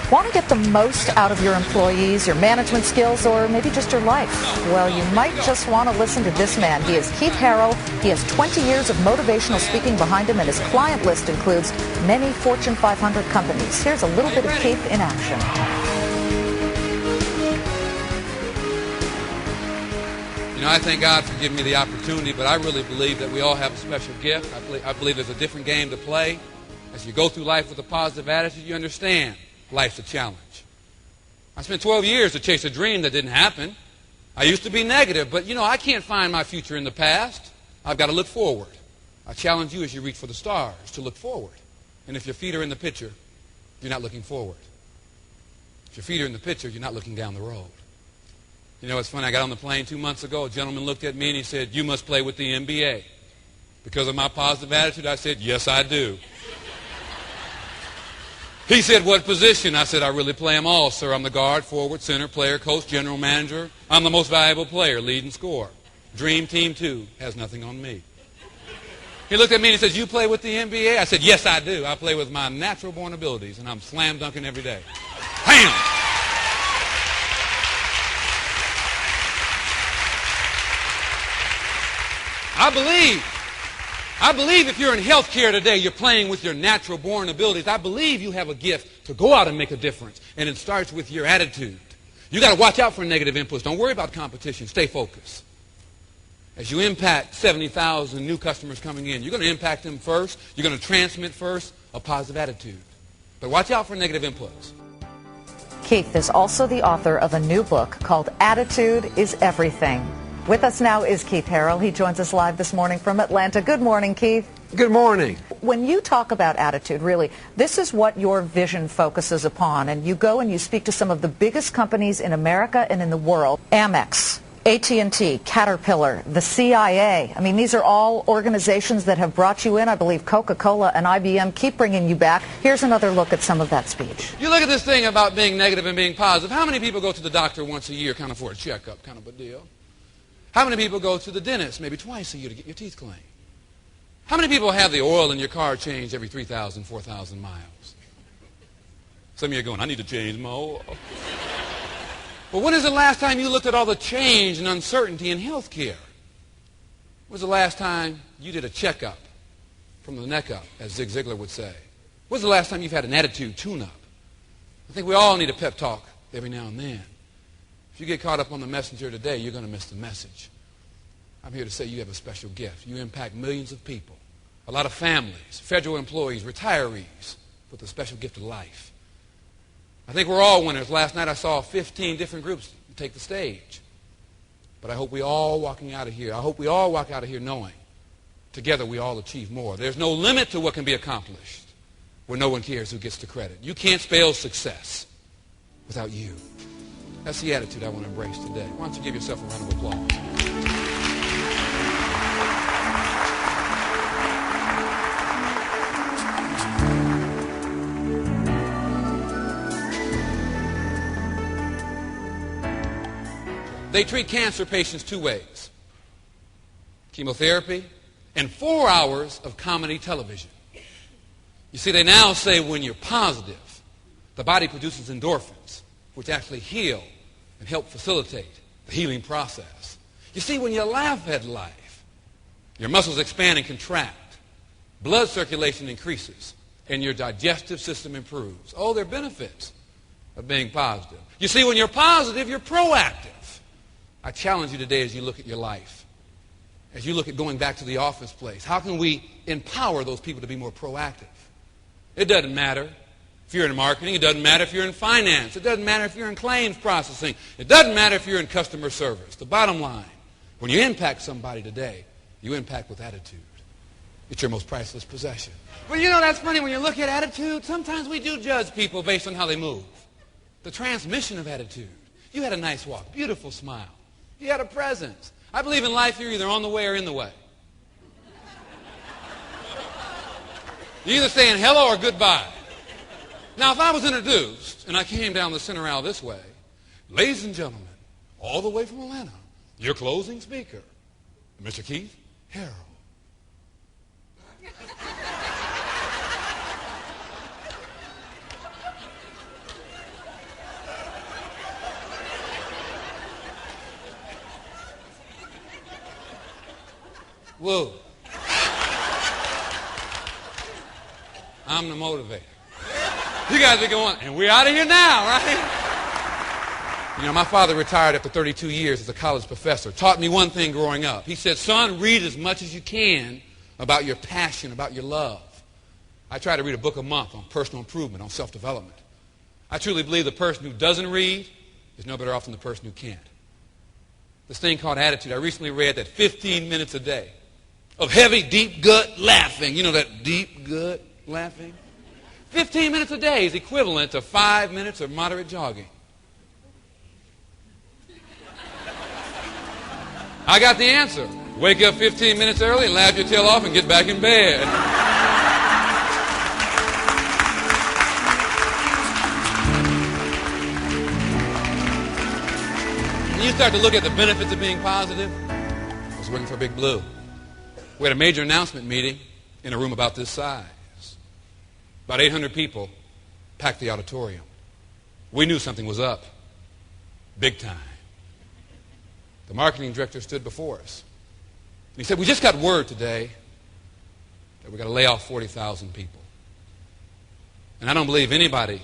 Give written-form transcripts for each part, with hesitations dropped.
Want to get the most out of your employees, your management skills, or maybe just your life? Well, you might just want to listen to this man. He is Keith Harrell. He has 20 years of motivational speaking behind him, and his client list includes many Fortune 500 companies. Here's a little bit of Keith in action. You know, I thank God for giving me the opportunity, but I really believe that we all have a special gift. I believe there's a different game to play. As you go through life with a positive attitude, you understand life's a challenge. I spent 12 years to chase a dream that didn't happen. I used to be negative, but, you know, I can't find my future in the past. I've got to look forward. I challenge you as you reach for the stars to look forward. And if your feet are in the picture, you're not looking forward. If your feet are in the picture, you're not looking down the road. You know, it's funny. I got on the plane 2 months ago. A gentleman looked at me and he said, "You must play with the NBA." Because of my positive attitude, I said, "Yes, I do." He said, "What position?" I said, "I really play them all, sir. I'm the guard, forward, center, player, coach, general manager. I'm the most valuable player, lead and score. Dream Team 2 has nothing on me." He looked at me and he says, "You play with the NBA?" I said, "Yes, I do. I play with my natural born abilities, and I'm slam dunking every day." Bam! I believe if you're in healthcare today, you're playing with your natural born abilities. I believe you have a gift to go out and make a difference. And it starts with your attitude. You got to watch out for negative inputs. Don't worry about competition. Stay focused. As you impact 70,000 new customers coming in, you're going to impact them first. You're going to transmit first a positive attitude. But watch out for negative inputs. Keith is also the author of a new book called Attitude is Everything. With us now is Keith Harrell. He joins us live this morning from Atlanta. Good morning, Keith. Good morning. When you talk about attitude, really, this is what your vision focuses upon. And you go and you speak to some of the biggest companies in America and in the world. Amex, AT&T, Caterpillar, the CIA. I mean, these are all organizations that have brought you in. I believe Coca-Cola and IBM keep bringing you back. Here's another look at some of that speech. You look at this thing about being negative and being positive. How many people go to the doctor once a year kind of for a checkup, kind of a deal? How many people go to the dentist maybe twice a year to get your teeth cleaned? How many people have the oil in your car changed every 3,000, 4,000 miles? Some of you are going, "I need to change my oil." But when is the last time you looked at all the change and uncertainty in health care? When was the last time you did a checkup from the neck up, as Zig Ziglar would say? When was the last time you've had an attitude tune-up? I think we all need a pep talk every now and then. If you get caught up on the messenger today, you're going to miss the message. I'm here to say you have a special gift. You impact millions of people, a lot of families, federal employees, retirees, with a special gift of life. I think we're all winners. Last night I saw 15 different groups take the stage. But I hope we all walking out of here, I hope we all walk out of here knowing together we all achieve more. There's no limit to what can be accomplished where no one cares who gets the credit. You can't spell success without you. That's the attitude I want to embrace today. Why don't you give yourself a round of applause? They treat cancer patients 2 ways: chemotherapy and 4 hours of comedy television. You see, they now say when you're positive, the body produces endorphins, which actually heal and help facilitate the healing process. You see, when you laugh at life, your muscles expand and contract, blood circulation increases, and your digestive system improves. Oh, there are benefits of being positive. You see, when you're positive, you're proactive. I challenge you today as you look at your life, as you look at going back to the office place, how can we empower those people to be more proactive? It doesn't matter if you're in marketing. It doesn't matter if you're in finance. It doesn't matter if you're in claims processing. It doesn't matter if you're in customer service. The bottom line, when you impact somebody today, you impact with attitude. It's your most priceless possession. Well, you know, that's funny. When you look at attitude, sometimes we do judge people based on how they move. The transmission of attitude. You had a nice walk, beautiful smile. You had a presence. I believe in life you're either on the way or in the way. You're either saying hello or goodbye. Now, if I was introduced and I came down the center aisle this way, ladies and gentlemen, all the way from Atlanta, your closing speaker, Mr. Keith Harrell. Woo. I'm the motivator. You guys are going, and we're out of here now, right? You know, my father retired after 32 years as a college professor. Taught me one thing growing up. He said, son, read as much as you can about your passion, about your love. I try to read a book a month on personal improvement, on self-development. I truly believe the person who doesn't read is no better off than the person who can't. This thing called attitude, I recently read that 15 minutes a day of heavy, deep gut laughing. You know that deep gut laughing? 15 minutes a day is equivalent to 5 minutes of moderate jogging. I got the answer. Wake up 15 minutes early and laugh your tail off and get back in bed. When you start to look at the benefits of being positive, I was working for Big Blue. We had a major announcement meeting in a room about this size. About 800 people packed the auditorium. We knew something was up. Big time. The marketing director stood before us. He said, we just got word today that we've got to lay off 40,000 people. And I don't believe anybody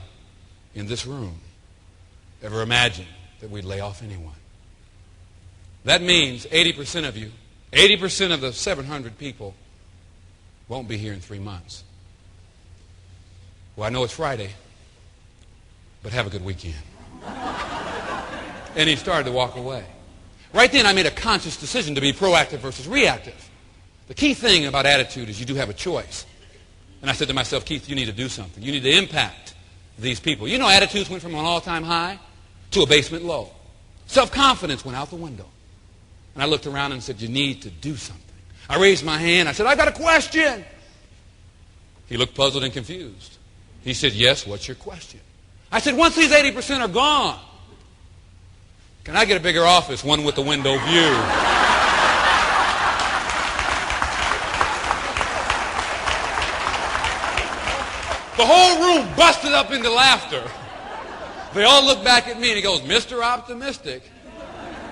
in this room ever imagined that we'd lay off anyone. That means 80% of you, 80% of the 700 people won't be here in 3 months. Well, I know it's Friday, but have a good weekend. And he started to walk away. Right then, I made a conscious decision to be proactive versus reactive. The key thing about attitude is you do have a choice. And I said to myself, Keith, you need to do something. You need to impact these people. You know, attitudes went from an all-time high to a basement low. Self-confidence went out the window. And I looked around and said, you need to do something. I raised my hand. I said, I got a question. He looked puzzled and confused. He said, yes, what's your question? I said, once these 80% are gone, can I get a bigger office, one with the window view? The whole room busted up into laughter. They all looked back at me and he goes, Mr. Optimistic.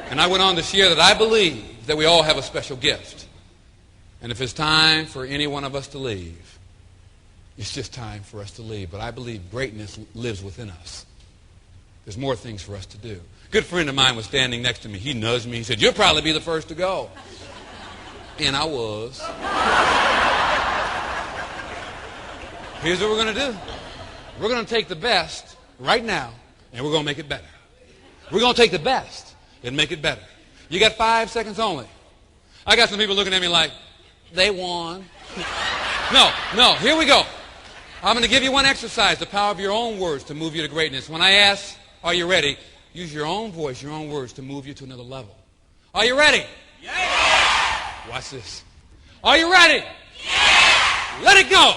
And I went on to share that I believe that we all have a special gift. And if it's time for any one of us to leave, it's just time for us to leave. But I believe greatness lives within us. There's more things for us to do. A good friend of mine was standing next to me. He nudged me. He said, you'll probably be the first to go. And I was. Here's what we're going to do. We're going to take the best right now, and we're going to make it better. We're going to take the best and make it better. You got 5 seconds only. I got some people looking at me like, they won. No, here we go. I'm going to give you one exercise, the power of your own words to move you to greatness. When I ask, are you ready? Use your own voice, your own words to move you to another level. Are you ready? Yeah! Watch this. Are you ready? Yeah! Let it go!